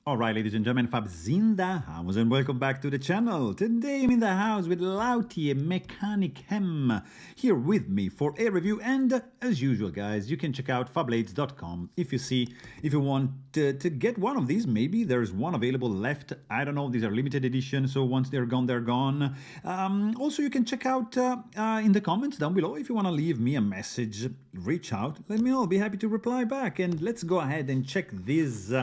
Alright, ladies and gentlemen, Fab's in the house and welcome back to the channel. Today I'm in the house with Lautie, a mechanic hem, here with me for a review. And as usual, guys, you can check out fablades.com if you want to get one of these. Maybe there's one available left. I don't know. These are limited edition, so once they're gone, they're gone. Also, you can check out in the comments down below if you want to leave me a message. Reach out, let me know. I'll be happy to reply back. And let's go ahead and check this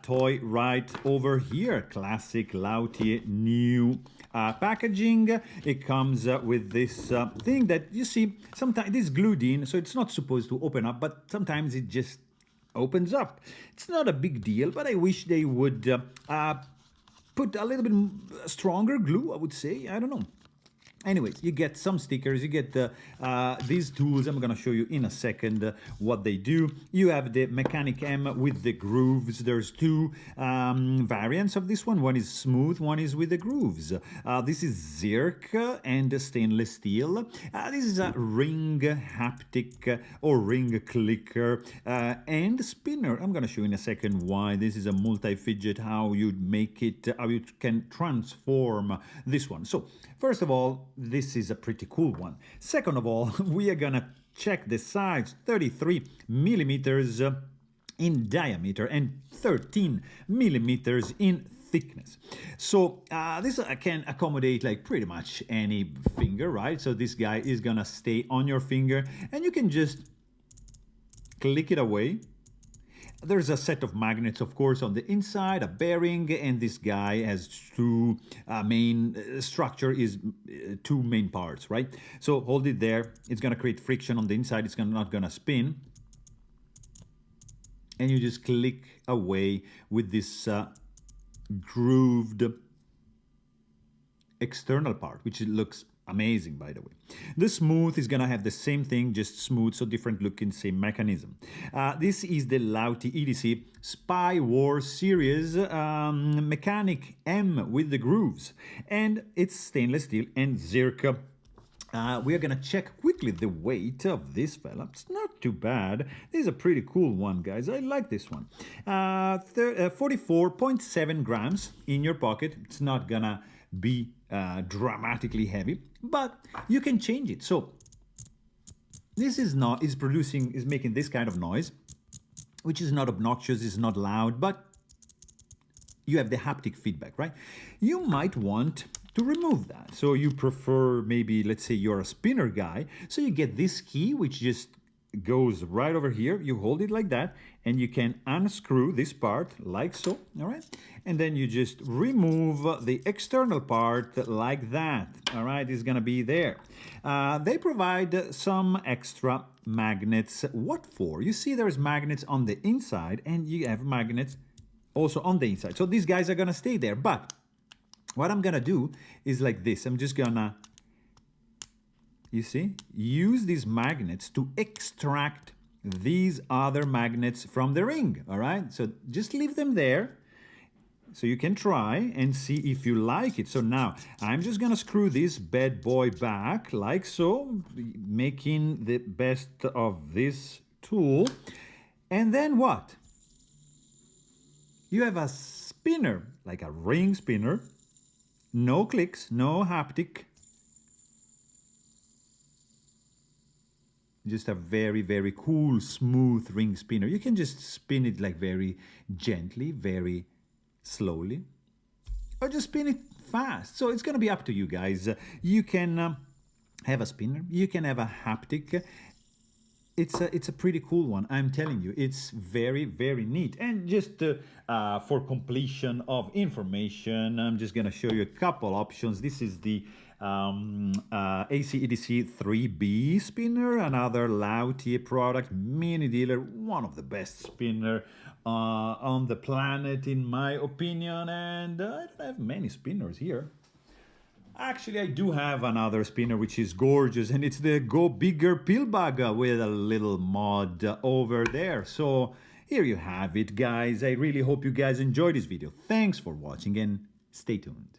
toy right over here. Classic Lautie new packaging. It comes with this thing that you see sometimes it is glued in, so it's not supposed to open up, but sometimes it just opens up. It's not a big deal, but I wish they would put a little bit stronger glue, I would say. I don't know. Anyways, you get some stickers, you get these tools. I'm going to show you in a second what they do. You have the Mechanic M with the grooves. There's two variants of this one. One is smooth, one is with the grooves. This is Zirc and stainless steel. This is a ring haptic or ring clicker and spinner. I'm going to show you in a second why this is a multi-fidget, how you make it, how you can transform this one. So, first of all, this is a pretty cool one. Second of all, we are gonna check the size, 33 millimeters in diameter and 13 millimeters in thickness. So this can accommodate like pretty much any finger, right? So this guy is gonna stay on your finger and you can just click it away. There's a set of magnets, of course, on the inside, a bearing, and this guy has two main structure is two main parts, right? So hold it there. It's going to create friction on the inside. It's not going to spin. And you just click away with this grooved external part, which looks amazing, by the way. The smooth is gonna have the same thing, just smooth, so different looking, same mechanism. This is the Lautie EDC Spy War series Mechanic M with the grooves, and it's stainless steel and Zirc. We are gonna check quickly the weight of this fella. It's not too bad. This is a pretty cool one, guys. I like this one. 44.7 grams in your pocket. It's not gonna be dramatically heavy, but you can change it. So this is making this kind of noise, which is not obnoxious, is not loud, but you have the haptic feedback, right? You might want to remove that. So you prefer, maybe, let's say you're a spinner guy, so you get this key, which just goes right over here. You hold it like that, and you can unscrew this part like so, all right? And then you just remove the external part like that, all right? It's gonna be there. They provide some extra magnets. What for? You see there's magnets on the inside, and you have magnets also on the inside. So these guys are gonna stay there, but what I'm gonna do is like this. I'm just gonna, you see, use these magnets to extract these other magnets from the ring, all right? So just leave them there so you can try and see if you like it. So now I'm just gonna screw this bad boy back like so, making the best of this tool. And then what? You have a spinner, like a ring spinner, no clicks, no haptic. Just a very, very cool, smooth ring spinner. You can just spin it like very gently, very slowly, or just spin it fast. So it's gonna be up to you guys. You can have a spinner, you can have a haptic. It's a pretty cool one, I'm telling you. It's very, very neat. And just for completion of information, I'm just gonna show you a couple options. This is the ACEDC 3B spinner, another Lautie product, mini dealer, one of the best spinner on the planet, in my opinion. And I don't have many spinners here. Actually, I do have another spinner which is gorgeous, and it's the Go Bigger Pill Bug with a little mod over there. So here you have it, guys. I really hope you guys enjoyed this video. Thanks for watching and stay tuned.